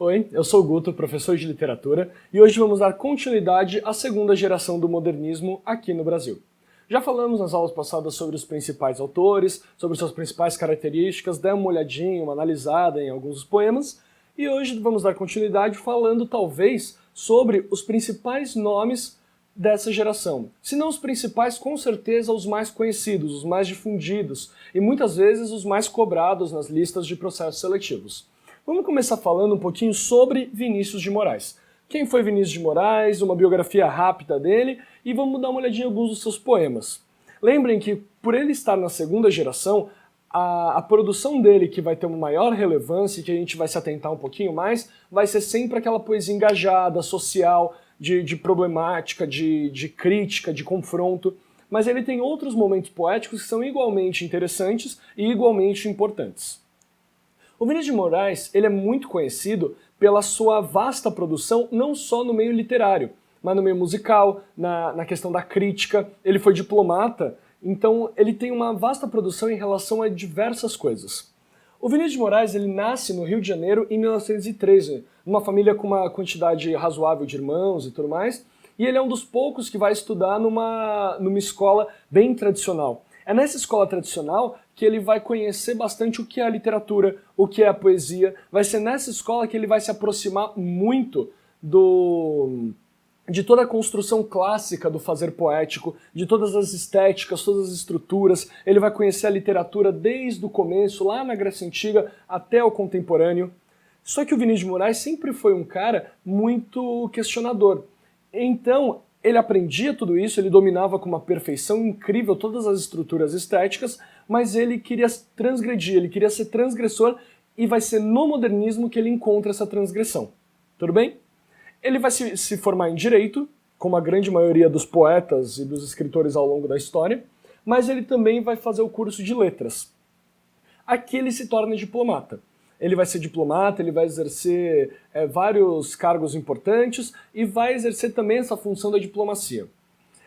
Oi, eu sou o Guto, professor de literatura, e hoje vamos dar continuidade à segunda geração do modernismo aqui no Brasil. Já falamos nas aulas passadas sobre os principais autores, sobre suas principais características, demos uma olhadinha, uma analisada em alguns dos poemas, e hoje vamos dar continuidade falando talvez sobre os principais nomes dessa geração. Se não os principais, com certeza os mais conhecidos, os mais difundidos, e muitas vezes os mais cobrados nas listas de processos seletivos. Vamos começar falando um pouquinho sobre Vinícius de Moraes. Quem foi Vinícius de Moraes, uma biografia rápida dele, e vamos dar uma olhadinha em alguns dos seus poemas. Lembrem que, por ele estar na segunda geração, a produção dele, que vai ter uma maior relevância e que a gente vai se atentar um pouquinho mais, vai ser sempre aquela poesia engajada, social, de problemática, de crítica, de confronto. Mas ele tem outros momentos poéticos que são igualmente interessantes e igualmente importantes. O Vinícius de Moraes ele é muito conhecido pela sua vasta produção, não só no meio literário, mas no meio musical, na questão da crítica. Ele foi diplomata, então ele tem uma vasta produção em relação a diversas coisas. O Vinícius de Moraes ele nasce no Rio de Janeiro em 1913, numa família com uma quantidade razoável de irmãos e tudo mais, e ele é um dos poucos que vai estudar numa escola bem tradicional. É nessa escola tradicional que ele vai conhecer bastante o que é a literatura, o que é a poesia. Vai ser nessa escola que ele vai se aproximar muito de toda a construção clássica do fazer poético, de todas as estéticas, todas as estruturas. Ele vai conhecer a literatura desde o começo, lá na Grécia Antiga, até o contemporâneo. Só que o Vinícius de Moraes sempre foi um cara muito questionador. Então, ele aprendia tudo isso, ele dominava com uma perfeição incrível todas as estruturas estéticas, mas ele queria transgredir, ele queria ser transgressor, e vai ser no modernismo que ele encontra essa transgressão. Tudo bem? Ele vai se formar em Direito, como a grande maioria dos poetas e dos escritores ao longo da história, mas ele também vai fazer o curso de Letras. Aqui ele se torna diplomata. Ele vai ser diplomata, ele vai exercer vários cargos importantes e vai exercer também essa função da diplomacia.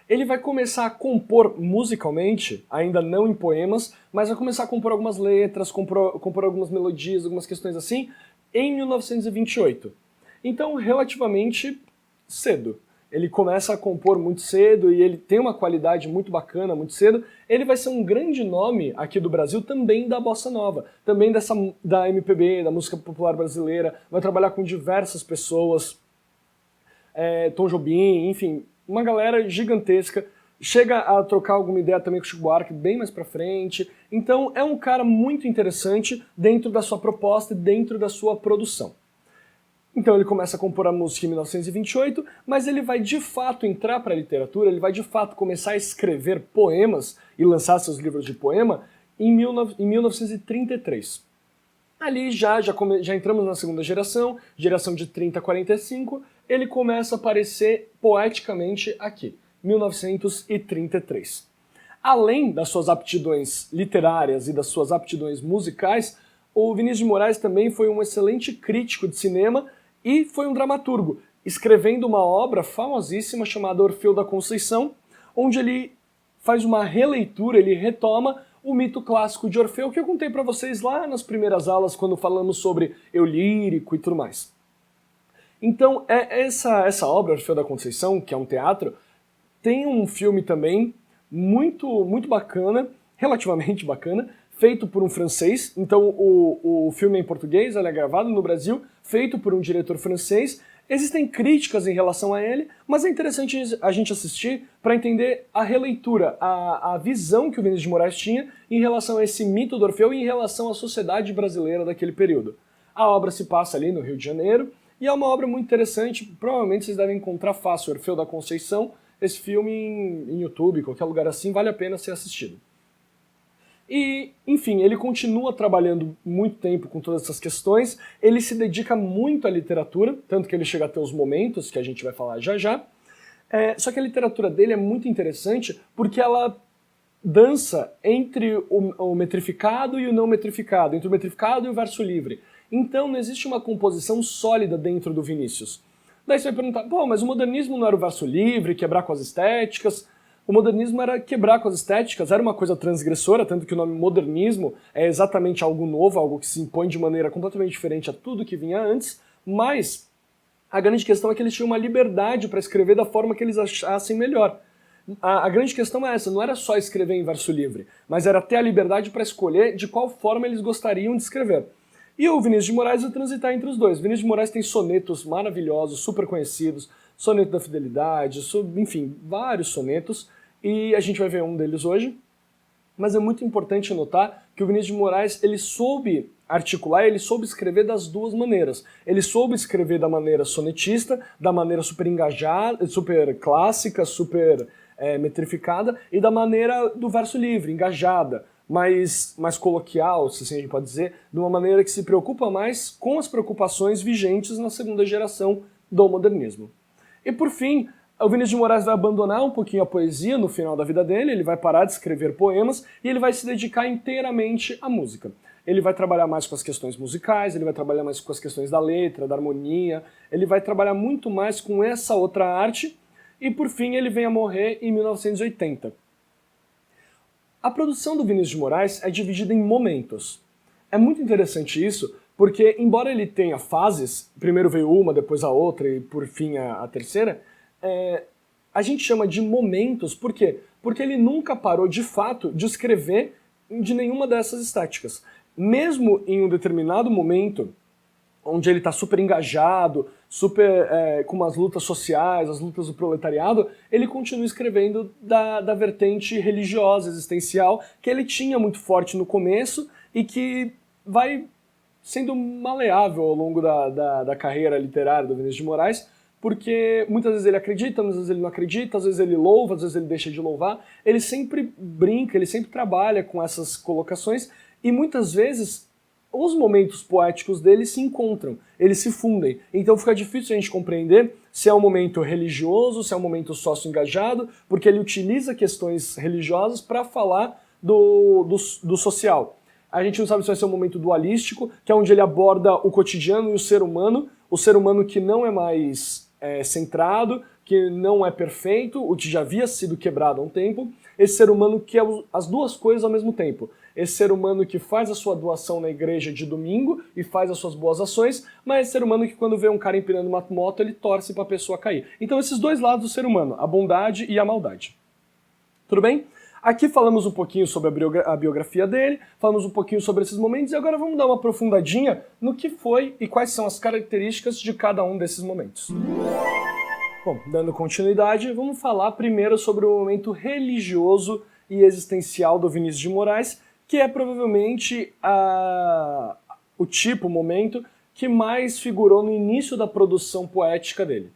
Ele vai começar a compor musicalmente, ainda não em poemas, mas vai começar a compor algumas letras, compor algumas melodias, algumas questões assim, em 1928. Então, relativamente cedo. Ele começa a compor muito cedo e ele tem uma qualidade muito bacana, muito cedo. Ele vai ser um grande nome aqui do Brasil, também da Bossa Nova, também da MPB, da música popular brasileira. Vai trabalhar com diversas pessoas, Tom Jobim, enfim, uma galera gigantesca. Chega a trocar alguma ideia também com o Chico Buarque bem mais pra frente. Então é um cara muito interessante dentro da sua proposta e dentro da sua produção. Então ele começa a compor a música em 1928, mas ele vai de fato entrar para a literatura, ele vai de fato começar a escrever poemas e lançar seus livros de poema em 1933. Ali já entramos na segunda geração de 30 a 45, ele começa a aparecer poeticamente aqui, 1933. Além das suas aptidões literárias e das suas aptidões musicais, o Vinícius de Moraes também foi um excelente crítico de cinema e foi um dramaturgo, escrevendo uma obra famosíssima chamada Orfeu da Conceição, onde ele faz uma releitura, ele retoma o mito clássico de Orfeu, que eu contei para vocês lá nas primeiras aulas, quando falamos sobre eu lírico e tudo mais. Então, essa obra, Orfeu da Conceição, que é um teatro, tem um filme também muito bacana, relativamente bacana, feito por um francês. Então o filme é em português, ele é gravado no Brasil, feito por um diretor francês. Existem críticas em relação a ele, mas é interessante a gente assistir para entender a releitura, a visão que o Vinícius de Moraes tinha em relação a esse mito do Orfeu e em relação à sociedade brasileira daquele período. A obra se passa ali no Rio de Janeiro e é uma obra muito interessante, provavelmente vocês devem encontrar fácil, Orfeu da Conceição, esse filme em YouTube, qualquer lugar assim, vale a pena ser assistido. E, enfim, ele continua trabalhando muito tempo com todas essas questões, ele se dedica muito à literatura, tanto que ele chega a ter os momentos, que a gente vai falar já já, só que a literatura dele é muito interessante porque ela dança entre o metrificado e o não metrificado, entre o metrificado e o verso livre. Então não existe uma composição sólida dentro do Vinícius. Daí você vai perguntar, pô, mas o modernismo não era o verso livre, quebrar com as estéticas? O modernismo era quebrar com as estéticas, era uma coisa transgressora, tanto que o nome modernismo é exatamente algo novo, algo que se impõe de maneira completamente diferente a tudo que vinha antes, Mas a grande questão é que eles tinham uma liberdade para escrever da forma que eles achassem melhor. A grande questão é essa, não era só escrever em verso livre, mas era ter a liberdade para escolher de qual forma eles gostariam de escrever. E o Vinícius de Moraes vai transitar entre os dois. Vinícius de Moraes tem sonetos maravilhosos, super conhecidos, soneto da fidelidade, enfim, vários sonetos, e a gente vai ver um deles hoje. Mas é muito importante notar que o Vinícius de Moraes, ele soube articular, ele soube escrever das duas maneiras. Ele soube escrever da maneira sonetista, da maneira super engajada, super clássica, super metrificada, e da maneira do verso livre, engajada, mais coloquial, se assim a gente pode dizer, de uma maneira que se preocupa mais com as preocupações vigentes na segunda geração do modernismo. E por fim, o Vinícius de Moraes vai abandonar um pouquinho a poesia no final da vida dele, ele vai parar de escrever poemas e ele vai se dedicar inteiramente à música. Ele vai trabalhar mais com as questões musicais, ele vai trabalhar mais com as questões da letra, da harmonia, ele vai trabalhar muito mais com essa outra arte e por fim ele vem a morrer em 1980. A produção do Vinícius de Moraes é dividida em momentos. É muito interessante isso, porque embora ele tenha fases, primeiro veio uma, depois a outra e por fim a terceira, a gente chama de momentos, por quê? Porque ele nunca parou de fato de escrever de nenhuma dessas estéticas. Mesmo em um determinado momento, onde ele está super engajado, super com umas lutas sociais, as lutas do proletariado, ele continua escrevendo da vertente religiosa, existencial, que ele tinha muito forte no começo e que vai sendo maleável ao longo da carreira literária do Vinícius de Moraes, porque muitas vezes ele acredita, muitas vezes ele não acredita, às vezes ele louva, às vezes ele deixa de louvar. Ele sempre brinca, ele sempre trabalha com essas colocações e muitas vezes os momentos poéticos dele se encontram, eles se fundem. Então fica difícil a gente compreender se é um momento religioso, se é um momento sócio-engajado, porque ele utiliza questões religiosas para falar do social. A gente não sabe se vai ser um momento dualístico, que é onde ele aborda o cotidiano e o ser humano que não é mais centrado, que não é perfeito, o que já havia sido quebrado há um tempo, esse ser humano que é as duas coisas ao mesmo tempo. Esse ser humano que faz a sua doação na igreja de domingo e faz as suas boas ações, mas esse ser humano que quando vê um cara empinando uma moto, ele torce para a pessoa cair. Então esses dois lados do ser humano, a bondade e a maldade. Tudo bem? Aqui falamos um pouquinho sobre a biografia dele, falamos um pouquinho sobre esses momentos e agora vamos dar uma aprofundadinha no que foi e quais são as características de cada um desses momentos. Bom, dando continuidade, vamos falar primeiro sobre o momento religioso e existencial do Vinícius de Moraes, que é provavelmente o momento que mais figurou no início da produção poética dele.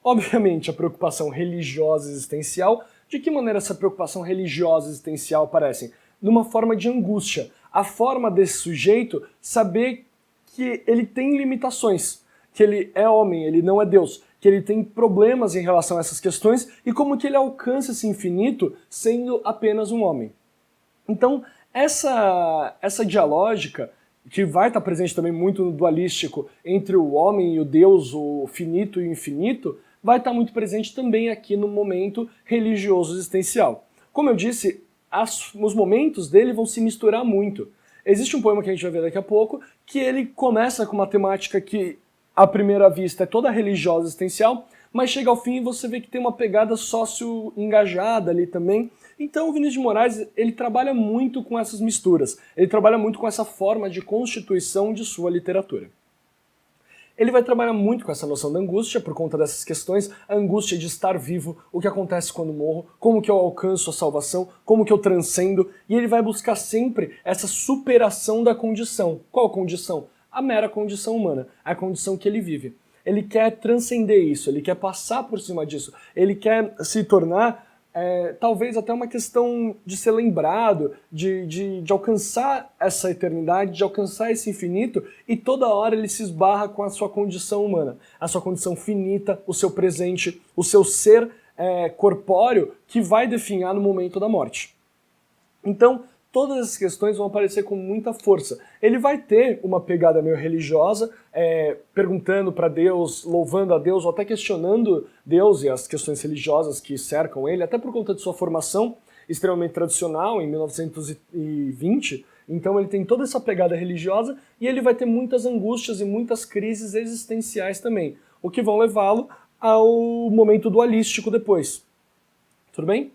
Obviamente, a preocupação religiosa existencial. De que maneira essa preocupação religiosa existencial aparece? Numa forma de angústia. A forma desse sujeito saber que ele tem limitações, que ele é homem, ele não é Deus, que ele tem problemas em relação a essas questões e como que ele alcança esse infinito sendo apenas um homem. Então, essa dialógica, que vai estar presente também muito no dualístico entre o homem e o Deus, o finito e o infinito, vai estar muito presente também aqui no momento religioso existencial. Como eu disse, os momentos dele vão se misturar muito. Existe um poema que a gente vai ver daqui a pouco, que ele começa com uma temática que, à primeira vista, é toda religiosa existencial, mas chega ao fim e você vê que tem uma pegada sócio-engajada ali também. Então o Vinícius de Moraes, ele trabalha muito com essas misturas, ele trabalha muito com essa forma de constituição de sua literatura. Ele vai trabalhar muito com essa noção da angústia, por conta dessas questões, a angústia de estar vivo, o que acontece quando morro, como que eu alcanço a salvação, como que eu transcendo, e ele vai buscar sempre essa superação da condição. Qual condição? A mera condição humana, a condição que ele vive. Ele quer transcender isso, ele quer passar por cima disso, ele quer se tornar talvez até uma questão de ser lembrado, de alcançar essa eternidade, de alcançar esse infinito, e toda hora ele se esbarra com a sua condição humana, a sua condição finita, o seu presente, o seu ser corpóreo que vai definhar no momento da morte. Então, todas essas questões vão aparecer com muita força. Ele vai ter uma pegada meio religiosa, perguntando para Deus, louvando a Deus, ou até questionando Deus e as questões religiosas que cercam ele, até por conta de sua formação extremamente tradicional, em 1920, Então ele tem toda essa pegada religiosa e ele vai ter muitas angústias e muitas crises existenciais também, o que vão levá-lo ao momento dualístico depois. Tudo bem?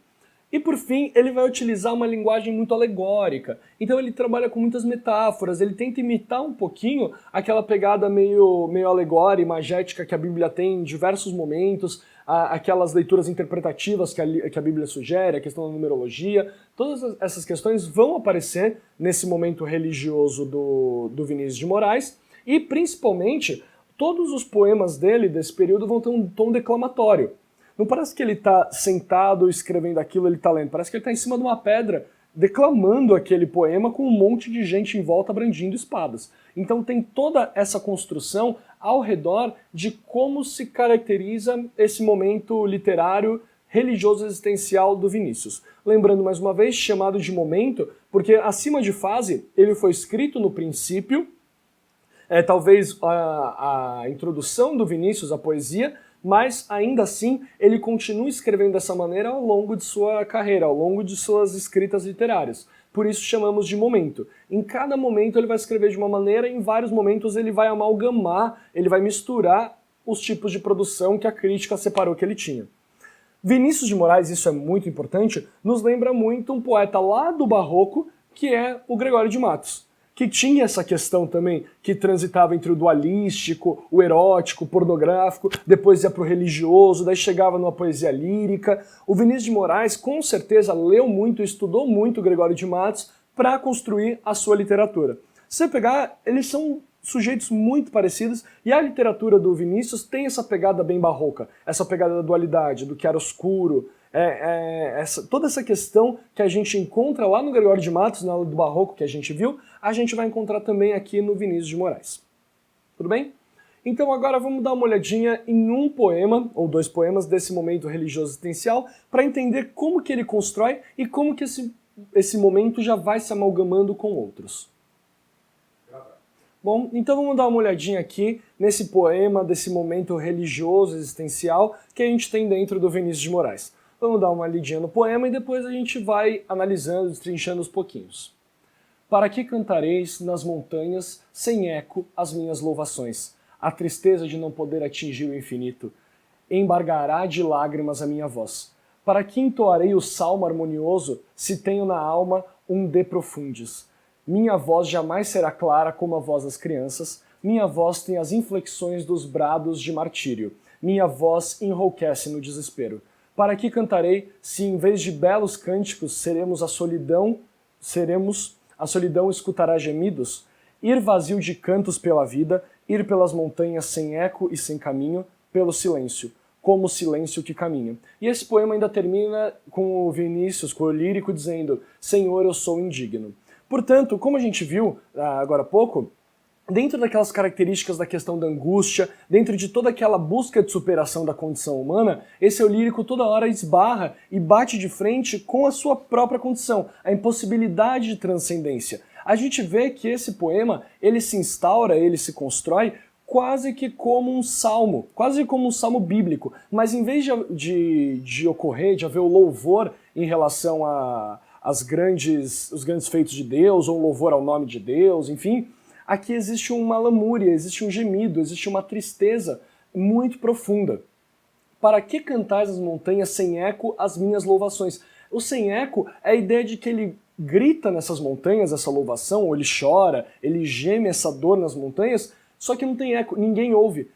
E por fim, ele vai utilizar uma linguagem muito alegórica. Então ele trabalha com muitas metáforas, ele tenta imitar um pouquinho aquela pegada meio alegórica, imagética que a Bíblia tem em diversos momentos, aquelas leituras interpretativas que a Bíblia sugere, a questão da numerologia. Todas essas questões vão aparecer nesse momento religioso do Vinícius de Moraes e, principalmente, todos os poemas dele desse período vão ter um tom declamatório. Não parece que ele está sentado escrevendo aquilo, ele está lendo. Parece que ele está em cima de uma pedra declamando aquele poema com um monte de gente em volta brandindo espadas. Então tem toda essa construção ao redor de como se caracteriza esse momento literário religioso existencial do Vinícius. Lembrando mais uma vez, chamado de momento, porque acima de fase ele foi escrito no princípio, talvez a introdução do Vinícius à poesia, mas ainda assim ele continua escrevendo dessa maneira ao longo de sua carreira, ao longo de suas escritas literárias. Por isso chamamos de momento. Em cada momento ele vai escrever de uma maneira, e em vários momentos ele vai amalgamar, ele vai misturar os tipos de produção que a crítica separou que ele tinha. Vinícius de Moraes, isso é muito importante, nos lembra muito um poeta lá do Barroco, que é o Gregório de Matos, que tinha essa questão também, que transitava entre o dualístico, o erótico, o pornográfico, depois ia para o religioso, daí chegava numa poesia lírica. O Vinícius de Moraes, com certeza, leu muito, estudou muito o Gregório de Matos para construir a sua literatura. Se você pegar, eles são sujeitos muito parecidos, e a literatura do Vinícius tem essa pegada bem barroca, essa pegada da dualidade, do que era oscuro, toda essa questão que a gente encontra lá no Gregório de Matos, na aula do Barroco que a gente viu, a gente vai encontrar também aqui no Vinícius de Moraes. Tudo bem? Então agora vamos dar uma olhadinha em um poema, ou dois poemas, desse momento religioso existencial, para entender como que ele constrói e como que esse momento já vai se amalgamando com outros. Bom, então vamos dar uma olhadinha aqui nesse poema, desse momento religioso existencial que a gente tem dentro do Vinícius de Moraes. Vamos dar uma lidinha no poema e depois a gente vai analisando, destrinchando os pouquinhos. Para que cantareis nas montanhas, sem eco, as minhas louvações? A tristeza de não poder atingir o infinito embargará de lágrimas a minha voz. Para que entoarei o salmo harmonioso, se tenho na alma um de profundis? Minha voz jamais será clara como a voz das crianças, minha voz tem as inflexões dos brados de martírio, minha voz enrouquece no desespero. Para que cantarei, se em vez de belos cânticos seremos a solidão escutará gemidos? Ir vazio de cantos pela vida, ir pelas montanhas sem eco e sem caminho, pelo silêncio, como o silêncio que caminha. E esse poema ainda termina com o Vinícius, com o lírico, dizendo: Senhor, eu sou indigno. Portanto, como a gente viu agora há pouco, dentro daquelas características da questão da angústia, dentro de toda aquela busca de superação da condição humana, esse eu lírico toda hora esbarra e bate de frente com a sua própria condição, a impossibilidade de transcendência. A gente vê que esse poema, ele se instaura, ele se constrói quase que como um salmo, quase como um salmo bíblico, mas em vez de ocorrer, de haver o louvor em relação os grandes feitos de Deus, ou louvor ao nome de Deus, enfim, aqui existe uma lamúria, existe um gemido, existe uma tristeza muito profunda. Para que cantais as montanhas sem eco as minhas louvações? O sem eco é a ideia de que ele grita nessas montanhas essa louvação, ou ele chora, ele geme essa dor nas montanhas, só que não tem eco, ninguém ouve.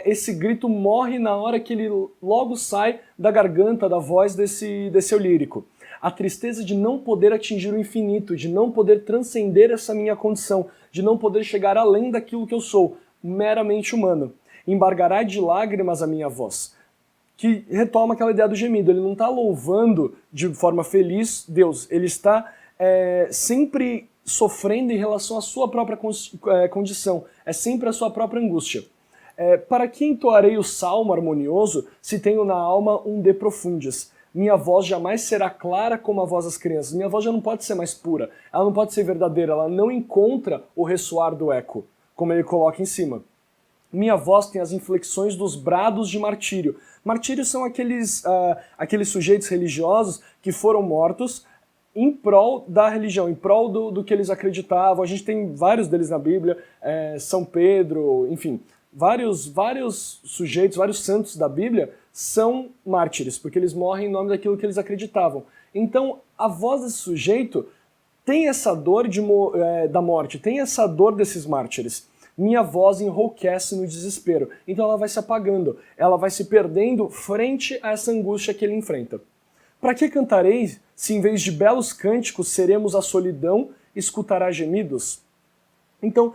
Esse grito morre na hora que ele logo sai da garganta, da voz desse eu lírico. A tristeza de não poder atingir o infinito, de não poder transcender essa minha condição, de não poder chegar além daquilo que eu sou, meramente humano. Embargará de lágrimas a minha voz. Que retoma aquela ideia do gemido. Ele não está louvando de forma feliz Deus, ele está sempre sofrendo em relação à sua própria condição, é sempre a sua própria angústia. Para que entoarei o salmo harmonioso se tenho na alma um de profundis? Minha voz jamais será clara como a voz das crianças. Minha voz já não pode ser mais pura, ela não pode ser verdadeira, ela não encontra o ressoar do eco, como ele coloca em cima. Minha voz tem as inflexões dos brados de martírio. Martírio são aqueles sujeitos religiosos que foram mortos em prol da religião, em prol do que eles acreditavam. A gente tem vários deles na Bíblia, São Pedro, enfim, vários sujeitos, vários santos da Bíblia são mártires, porque eles morrem em nome daquilo que eles acreditavam. Então, a voz desse sujeito tem essa dor da morte, tem essa dor desses mártires. Minha voz enrouquece no desespero. Então ela vai se apagando, ela vai se perdendo frente a essa angústia que ele enfrenta. Para que cantarei se em vez de belos cânticos seremos a solidão, escutará gemidos? Então,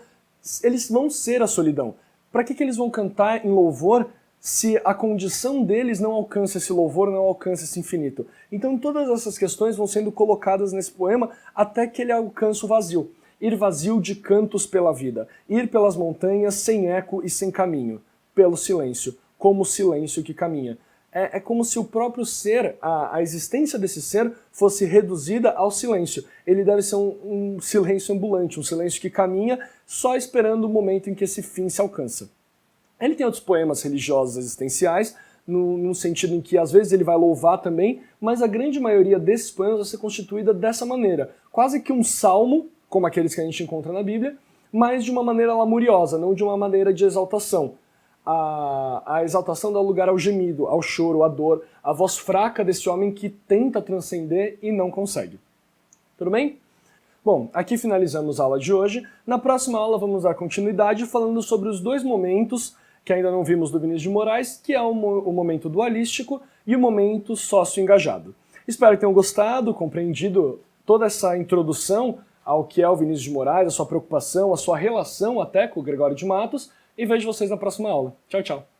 eles vão ser a solidão. Para que eles vão cantar em louvor se a condição deles não alcança esse louvor, não alcança esse infinito? Então todas essas questões vão sendo colocadas nesse poema até que ele alcança o vazio. Ir vazio de cantos pela vida, ir pelas montanhas sem eco e sem caminho, pelo silêncio, como o silêncio que caminha. É como se o próprio ser, a existência desse ser, fosse reduzida ao silêncio. Ele deve ser um silêncio ambulante, um silêncio que caminha só esperando o momento em que esse fim se alcança. Ele tem outros poemas religiosos existenciais, no sentido em que às vezes ele vai louvar também, mas a grande maioria desses poemas vai ser constituída dessa maneira. Quase que um salmo, como aqueles que a gente encontra na Bíblia, mas de uma maneira lamuriosa, não de uma maneira de exaltação. A exaltação dá lugar ao gemido, ao choro, à dor, à voz fraca desse homem que tenta transcender e não consegue. Tudo bem? Bom, aqui finalizamos a aula de hoje. Na próxima aula vamos dar continuidade falando sobre os dois momentos que ainda não vimos do Vinícius de Moraes, que é o momento dualístico e o momento sócio-engajado. Espero que tenham gostado, compreendido toda essa introdução ao que é o Vinícius de Moraes, a sua preocupação, a sua relação até com o Gregório de Matos, e vejo vocês na próxima aula. Tchau, tchau!